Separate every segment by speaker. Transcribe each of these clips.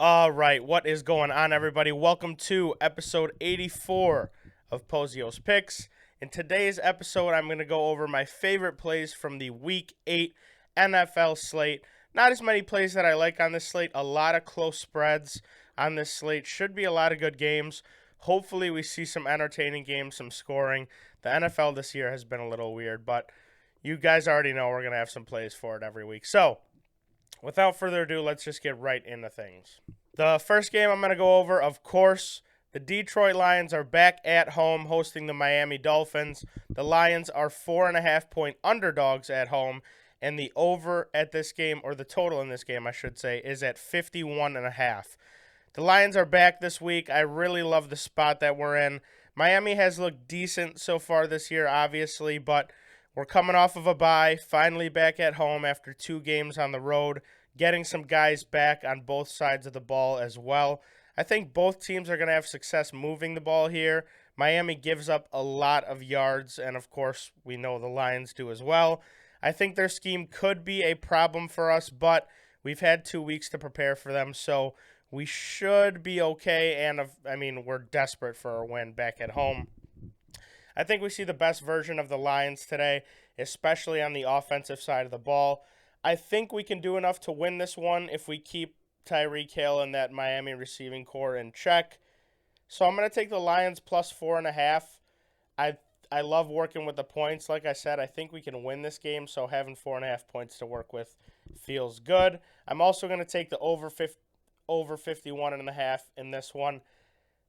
Speaker 1: All right, what is going on, everybody? Welcome to episode 84 of Pozios Picks. In today's episode, I'm going to go over my favorite plays from the Week 8 NFL slate. Not as many plays that I like on this slate, a lot of close spreads on this slate. Should be a lot of good games. Hopefully, we see some entertaining games, some scoring. The NFL this year has been a little weird, but you guys already know we're going to have some plays for it every week. So, without further ado, let's just get right into things. The first game I'm going to go over, of course, the Detroit Lions are back at home hosting the Miami Dolphins. The Lions are 4.5-point underdogs at home, and the over at this game, or the total in this game, I should say, is at 51.5. The Lions are back this week. I really love the spot that we're in. Miami has looked decent so far this year, obviously, but we're coming off of a bye, finally back at home after 2 games on the road, getting some guys back on both sides of the ball as well. I think both teams are going to have success moving the ball here. Miami gives up a lot of yards, and of course, we know the Lions do as well. I think their scheme could be a problem for us, but we've had 2 weeks to prepare for them, so we should be okay. And we're desperate for a win back at home. I think we see the best version of the Lions today, especially on the offensive side of the ball. I think we can do enough to win this one if we keep Tyreek Hill and that Miami receiving core in check. So I'm going to take the Lions plus 4.5. I love working with the points. Like I said, I think we can win this game, so having 4.5 points to work with feels good. I'm also going to take the over 51.5 in this one.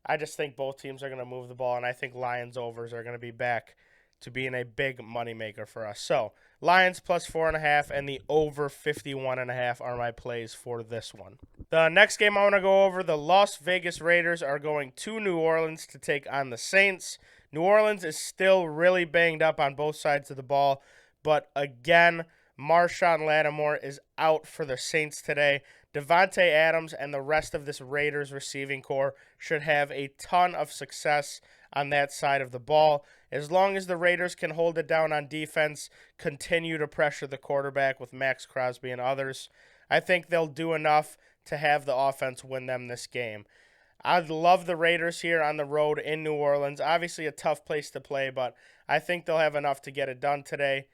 Speaker 1: I just think both teams are going to move the ball, and I think Lions overs are going to be back to being a big moneymaker for us. So Lions plus 4.5 and the over 51.5 are my plays for this one. The next game I want to go over, the Las Vegas Raiders are going to New Orleans to take on the Saints. New Orleans is still really banged up on both sides of the ball, but again, Marshawn Lattimore is out for the Saints today. Devontae Adams and the rest of this Raiders receiving core should have a ton of success on that side of the ball. As long as the Raiders can hold it down on defense, continue to pressure the quarterback with Max Crosby and others, I think they'll do enough to have the offense win them this game. I love the Raiders here on the road in New Orleans. Obviously a tough place to play, but I think they'll have enough to get it done today.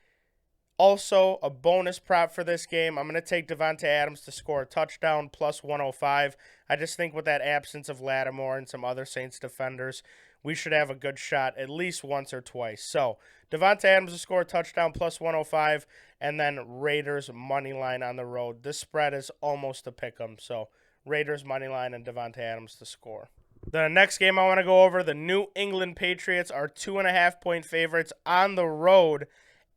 Speaker 1: Also, a bonus prop for this game, I'm going to take Devontae Adams to score a touchdown plus 105. I just think with that absence of Lattimore and some other Saints defenders, we should have a good shot at least once or twice. So, Devontae Adams to score a touchdown plus 105, and then Raiders money line on the road. This spread is almost a pick 'em, so Raiders money line and Devontae Adams to score. The next game I want to go over, the New England Patriots are 2.5-point favorites on the road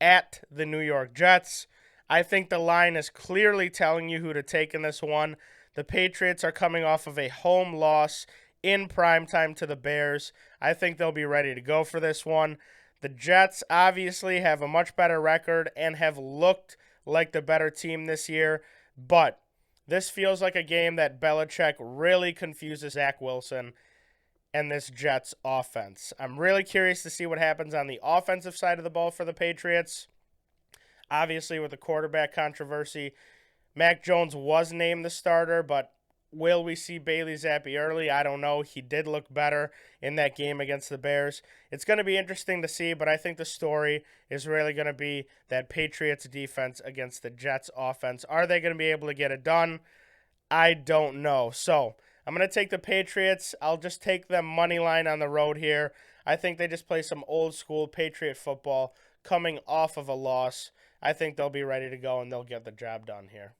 Speaker 1: at the New York Jets. I think the line is clearly telling you who to take in this one. The Patriots are coming off of a home loss in primetime to the Bears. I think they'll be ready to go for this one. The Jets obviously have a much better record and have looked like the better team this year, but this feels like a game that Belichick really confuses Zach Wilson and this Jets offense. I'm really curious to see what happens on the offensive side of the ball for the Patriots. Obviously, with the quarterback controversy, Mac Jones was named the starter, but will we see Bailey Zappi early? I don't know. He did look better in that game against the Bears. It's going to be interesting to see, but I think the story is really going to be that Patriots defense against the Jets offense. Are they going to be able to get it done? I don't know. So, I'm going to take the Patriots. I'll just take them money line on the road here. I think they just play some old school Patriot football coming off of a loss. I think they'll be ready to go and they'll get the job done here.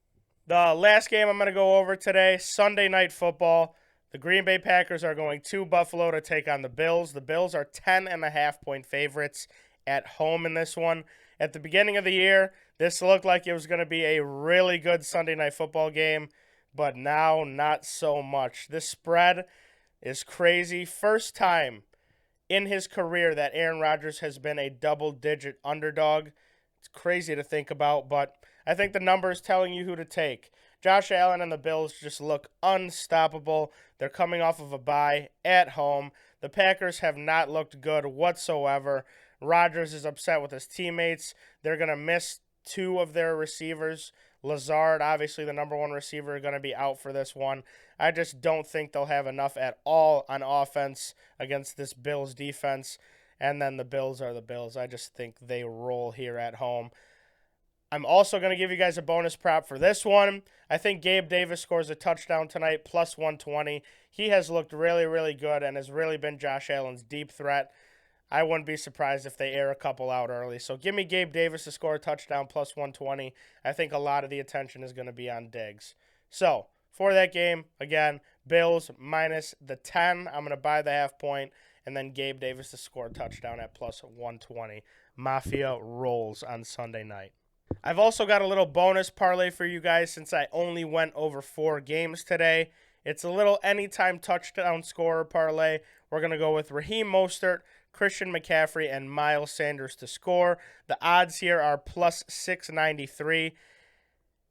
Speaker 1: The last game I'm going to go over today, Sunday Night Football. The Green Bay Packers are going to Buffalo to take on the Bills. The Bills are 10.5-point favorites at home in this one. At the beginning of the year, this looked like it was going to be a really good Sunday Night Football game, but now not so much. This spread is crazy. First time in his career that Aaron Rodgers has been a double-digit underdog. It's crazy to think about, but I think the number is telling you who to take. Josh Allen and the Bills just look unstoppable. They're coming off of a bye at home. The Packers have not looked good whatsoever. Rodgers is upset with his teammates. They're going to miss 2 of their receivers Lazard, obviously the number one receiver, going to be out for this one. I just don't think they'll have enough at all on offense against this Bills defense. And then the Bills are the Bills. I just think they roll here at home. I'm also going to give you guys a bonus prop for this one. I think Gabe Davis scores a touchdown tonight, plus 120. He has looked really, really good and has really been Josh Allen's deep threat. I wouldn't be surprised if they air a couple out early. So give me Gabe Davis to score a touchdown, plus 120. I think a lot of the attention is going to be on Diggs. So for that game, again, Bills minus the 10. I'm going to buy the half point, and then Gabe Davis to score a touchdown at plus 120. Mafia rolls on Sunday night. I've also got a little bonus parlay for you guys since I only went over 4 games today. It's a little anytime touchdown scorer parlay. We're going to go with Raheem Mostert, Christian McCaffrey, and Miles Sanders to score. The odds here are plus 693.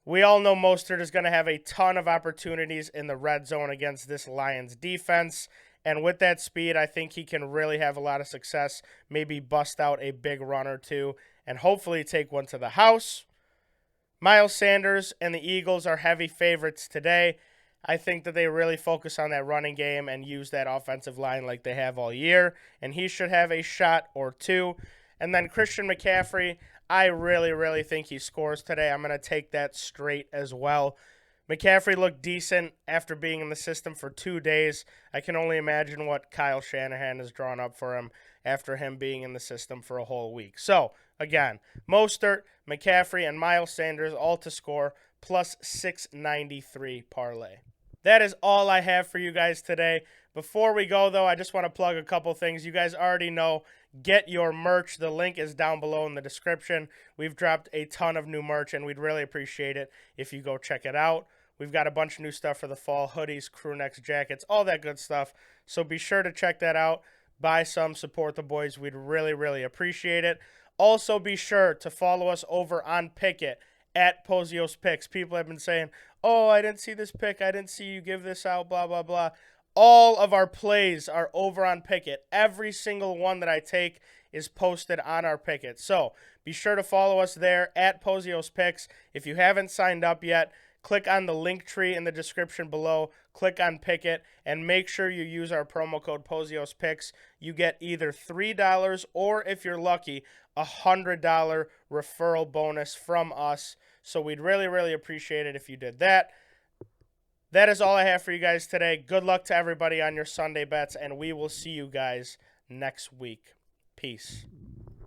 Speaker 1: We all know Mostert is going to have a ton of opportunities in the red zone against this Lions defense. And with that speed, I think he can really have a lot of success, maybe bust out a big run or two, and hopefully take one to the house. Miles Sanders and the Eagles are heavy favorites today. I think that they really focus on that running game and use that offensive line like they have all year, and he should have a shot or two. And then Christian McCaffrey, I really, really think he scores today. I'm going to take that straight as well. McCaffrey looked decent after being in the system for 2 days. I can only imagine what Kyle Shanahan has drawn up for him after him being in the system for a whole week. So, again, Mostert, McCaffrey, and Miles Sanders all to score, plus 693 parlay. That is all I have for you guys today. Before we go, though, I just want to plug a couple things. You guys already know, get your merch. The link is down below in the description. We've dropped a ton of new merch, and we'd really appreciate it if you go check it out. We've got a bunch of new stuff for the fall, hoodies, crew necks, jackets, all that good stuff. So be sure to check that out. Buy some, support the boys. We'd really, really appreciate it. Also, be sure to follow us over on Pickett at Pozios Picks. People have been saying, oh, I didn't see this pick. I didn't see you give this out, blah, blah, blah. All of our plays are over on Pickett. Every single one that I take is posted on our Pickett. So be sure to follow us there at Pozios Picks. If you haven't signed up yet, click on the link tree in the description below. Click on Pickett and make sure you use our promo code Pozios Picks. You get either $3 or, if you're lucky, a $100 referral bonus from us. So we'd really, really appreciate it if you did that. That is all I have for you guys today. Good luck to everybody on your Sunday bets, and we will see you guys next week. Peace.